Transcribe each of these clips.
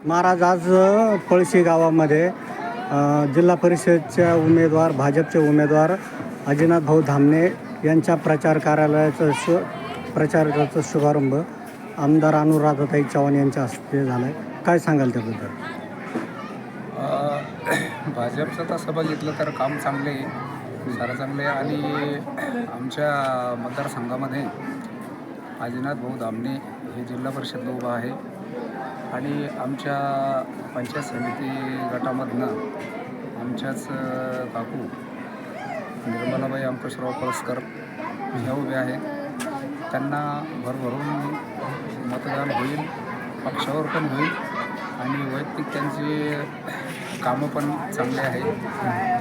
महाराज आज पळशी गावामध्ये जिल्हा परिषदच्या उमेदवार भाजपचे उमेदवार अजिनाथ भाऊ धामणे यांच्या प्रचार कार्यालयाचं प्रचाराचा शुभारंभ आमदार अनुराधाताई चव्हाण यांच्या हस्ते झाला आहे. काय सांगाल त्याबद्दल? भाजपचं तसं बघितलं तर काम चांगले आहे, सारं चांगले आहे. आणि आमच्या मतदारसंघामध्ये अजिनाथ भाऊ धामणे हे जिल्हा परिषद उभा आहे आणि आमच्या पंचायत समिती गटामधनं आमच्याच काकू निर्मलाबाई अंकुशराव पळसकर ह्या उभ्या आहेत. त्यांना भरभरून मतदान होईल, पक्षावर पण होईल आणि वैयक्तिक त्यांचे कामं पण चांगले आहेत.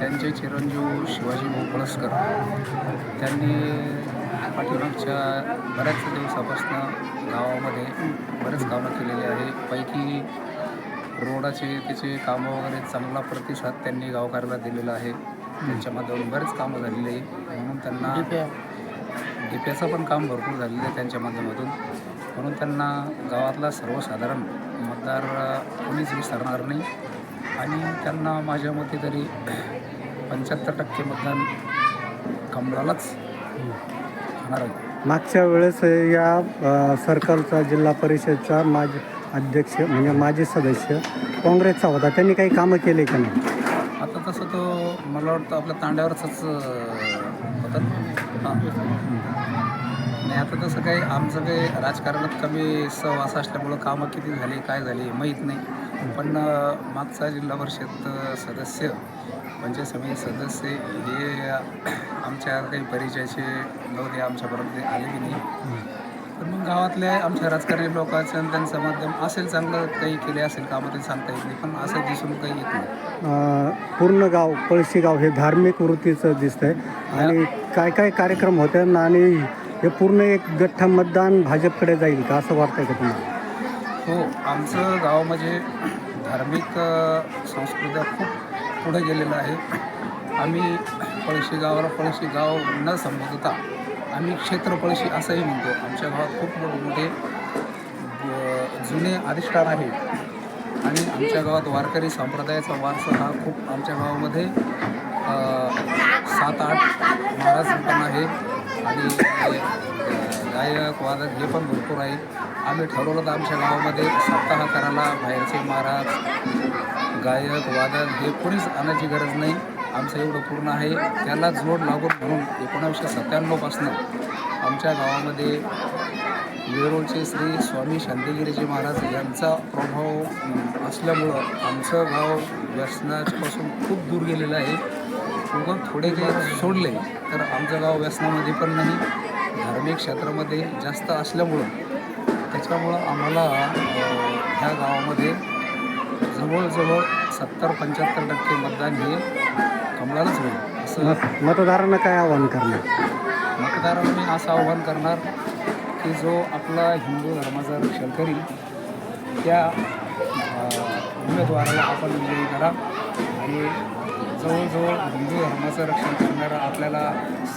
त्यांचे चिरंजीव शिवाजी भाऊ पळसकर त्यांनी पाठीमागच्या बऱ्याच दिवसापासून गावामध्ये बरेच कामं केलेली आहे. पैकी रोडाचे त्याचे कामं वगैरे चांगला प्रतिसाद त्यांनी गावकऱ्याला दिलेला आहे. त्यांच्या माध्यमातून बरेच कामं झालेली आहे. म्हणून त्यांना डिप्याचं पण काम भरपूर झालेलं आहे त्यांच्या माध्यमातून. म्हणून त्यांना गावातला सर्वसाधारण मतदार कोणीच विसरणार नाही आणि त्यांना माझ्या मते तरी 75% मतदान कमळालाच होणार आहे. मागच्या वेळेस या सर्कलचा जिल्हा परिषदचा माजी अध्यक्ष म्हणजे माजी सदस्य काँग्रेसचा होता, त्यांनी काही कामं केले का नाही? आता तसं तो मला वाटतं आपल्या तांड्यावरच होतं. नाही आता तसं काही आमचं काही राजकारणात कमी सहवास असल्यामुळं कामं किती झाली काय झाली माहीत नाही. पण मागचा जिल्हा परिषद सदस्य पंचायत समिती सदस्य हे आमच्या काही परिचयाचे नव्हते, आमच्यापर्यंत आले की नाही. पण मग गावातल्या आमच्या राजकारणी लोकांचं आणि त्यांचं माध्यम असेल चांगलं काही केले असेल कामं ते सांगता येत नाही, पण असं दिसून काही येत नाही. पूर्ण गाव पळशी गाव हे धार्मिक वृत्तीचं दिसतंय आणि काय काय कार्यक्रम होते आणि हे पूर्ण एक गठ्ठा मतदान भाजपकडे जाईल का असं वाटतंय का तुम्हाला? हो, आमचं गाव म्हणजे धार्मिक संस्कृती खूप पुढे गेलेलं आहे. आम्ही पळशी गावाला पळशी गाव न संबोधता आम्ही क्षेत्र पळशी असंही म्हणतो. आमच्या गावात खूप मोठे जुने अधिष्ठान आहे आणि आमच्या गावात वारकरी संप्रदायाचा वारसा हा खूप आमच्या गावामध्ये 7-8 महाराज पण आहे आणि गायक वादक हे पण भरपूर आहे. आम्ही ठरवलं तर आमच्या गावामध्ये सप्ताह करायला बाहेरचे महाराज गायक वादक हे कोणीच आणायची गरज नाही. आमचं एवढं पूर्ण आहे. त्याला जोड लागून म्हणून 1997 पासून आमच्या गावामध्ये वेरूळचे श्री स्वामी शांतिगिरीजी महाराज यांचा प्रभाव असल्यामुळं आमचं गाव व्यसनापासून खूप दूर गेलेलं आहे. उगाच थोडे काही सोडले तर आमचं गाव व्यसनामध्ये पण नाही, धार्मिक क्षेत्रामध्ये जास्त असल्यामुळं त्याच्यामुळं आम्हाला ह्या गावामध्ये जवळजवळ 70-75% मतदान हे कमळालाच होईल. असं मतदारांना काय आवाहन करणार? मतदारांना मी असं आवाहन करणार की जो आपला हिंदू धर्माचं रक्षण करील त्या उमेदवाराला आपण विजयी करा. आणि जवळजवळ हिंदू धर्माचं रक्षण करणारं आपल्याला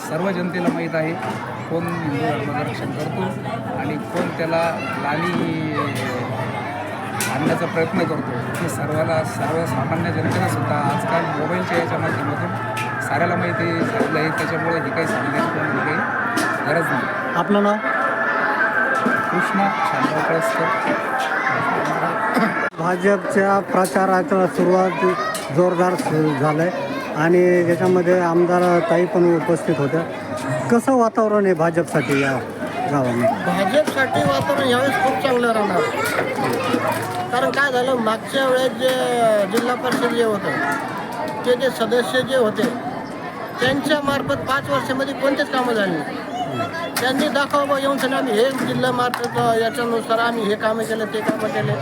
सर्व जनतेला माहीत आहे कोण हिंदू धर्माचं रक्षण करतो आणि कोण त्याला लाली आणण्याचा प्रयत्न करतो. हे सर्वसामान्य जनतेला सुद्धा आजकाल मोबाईलच्या याच्या माध्यमातून साऱ्याला माहिती झालेलं आहे. त्याच्यामुळे हे काही सांगण्याची कोणाला काही गरज नाही. आपलं नाव? कृष्णा शांतराव पळसकर. भाजपच्या प्रचाराचा सुरुवात जोरदार झालं आहे आणि त्याच्यामध्ये आमदार ताई पण उपस्थित होत्या. कसं वातावरण आहे भाजपसाठी या गावामध्ये? भाजपसाठी वातावरण यावेळेस खूप चांगलं राहणार. कारण काय झालं, मागच्या वेळेस जे जिल्हा परिषद जे होतं ते जे सदस्य जे होते त्यांच्या मार्फत 5 वर्षामध्ये कोणतेच कामं झाली नाही. त्यांनी दाखवा येऊन सांगा आम्ही हे जिल्हा मार्फत याच्यानुसार आम्ही हे कामं केले ते कामं केले.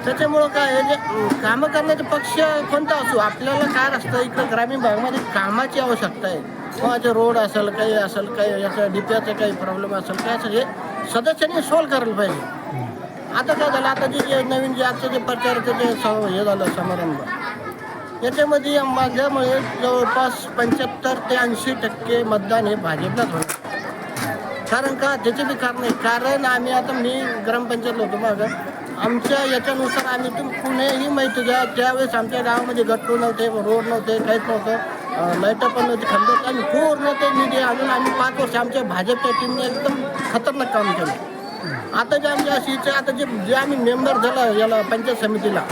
त्याच्यामुळं काय हे जे कामं करण्याचे पक्ष कोणता असो, आपल्याला काय असतं इकडं ग्रामीण भागामध्ये कामाची आवश्यकता आहे. किंवा रोड असेल काही याचं डिप्याचं काही प्रॉब्लेम असेल काय असेल हे सदस्यांनी सॉल्व करायला पाहिजे. आता काय झालं, आता जे नवीन जे आजचं जे प्रचाराचं जे हे झालं समारंभ याच्यामध्ये माझ्यामुळे जवळपास 75 ते 80% मतदान हे भाजपलाच होणार. कारण का त्याचे बी कारण आहे. कारण आम्ही आता मी ग्रामपंचायतला होतो मागं आमच्या याच्यानुसार आम्ही कुणीही माहिती घ्या, त्यावेळेस आमच्या गावामध्ये गट्टू नव्हते, रोड नव्हते, काहीच नव्हतं, लाईटं पण नव्हती, खंडोत आम्ही पूर्ण ते निधी आणून आम्ही 5 वर्ष आमच्या भाजपच्या टीमने एकदम खतरनाक काम केलं. आता जे आमच्या अशीचे आता जे आम्ही मेंबर झालं याला पंचायत समितीला,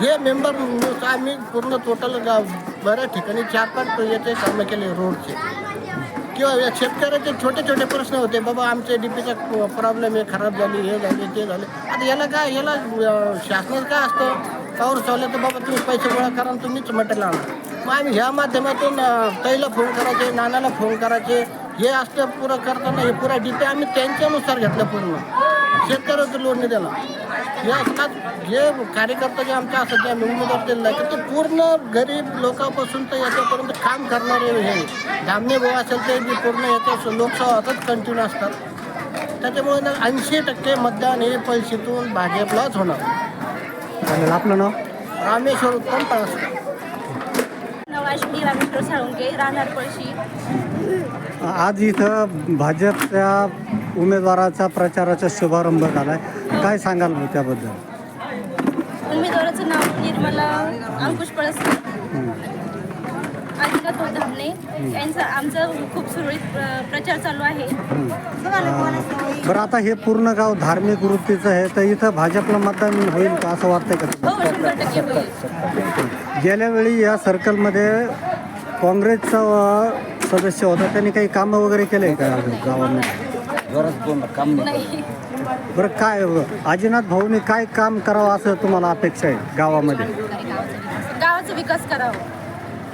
हे मेंबर आम्ही पूर्ण टोटल बऱ्याच ठिकाणी 4-5 याचे कामं केले रोडचे, किंवा या शेतकऱ्याचे छोटे छोटे प्रश्न होते, बाबा आमचे डीपीचा प्रॉब्लेम आहे, खराब झाली, हे झाले ते झाले. आता याला काय, याला शासनाचं काय असतं, पाऊस चाललं तर बाबा तुम्ही पैसे गोळा करा आणि तुम्हीच मटेरियल आणा. मग आम्ही ह्या माध्यमातून ताईला फोन करायचे, नानाला फोन करायचे, हे असतं पुरं करताना हे पुरा डीपी आम्ही त्यांच्यानुसार घेतलं पूर्ण, शेतकऱ्याचं लोन नाही दिला. हे असतात जे कार्यकर्ता जे आमच्या सध्या उमेदवार दिलेला आहे, ते पूर्ण गरीब लोकांपासून तर याच्यापर्यंत काम करणारे हे धामणे भाऊ असेल ते बी पूर्ण याच्या लोकसभा होतच कंटिन्यू असतात. त्याच्यामुळे ना 80% मतदान हे पैशातून भाजपलाच होणार. चालेल, आपलं नाव? रामेश्वर उत्तम पळस. अश्विनी रामेश्वर साळुंके, राहणार पळशी. आज इथं भाजपच्या उमेदवाराचा प्रचाराचा शुभारंभ झाला आहे, काय सांगाल मग त्याबद्दल? उमेदवाराचं नाव निर्मला अंकुश पळसकर, आदिनाथ भाऊ धामणे यांचा आमचा खूप सुरळीत प्रचार चालू आहे. बरं, आता हे पूर्ण गाव धार्मिक वृत्तीचं आहे, तर इथं भाजपला मतदान होईल का असं वाटतंय का हो, तुम्हाला? 100% होईल. गेल्या वेळी या सर्कलमध्ये काँग्रेसचा सदस्य होता, त्यांनी काही कामं वगैरे केले का गावामध्ये? नाही, बरं, काय आजीनाथ भाऊनी काय काम करावं असं तुम्हाला अपेक्षा आहे गावामध्ये? गावाचा विकास करावा.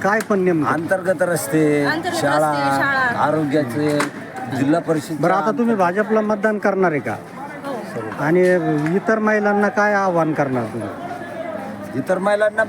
काय पण नेमकं? अंतर्गत रस्ते, अंतर्गत शाळा, रस्ते, शाळा. आरोग्याचे, जिल्हा परिषद. बरं, आता तुम्ही भाजपला मतदान करणार आहे का? हो. आणि इतर महिलांना काय आव्हान करणार तुम्ही? इतर महिलांना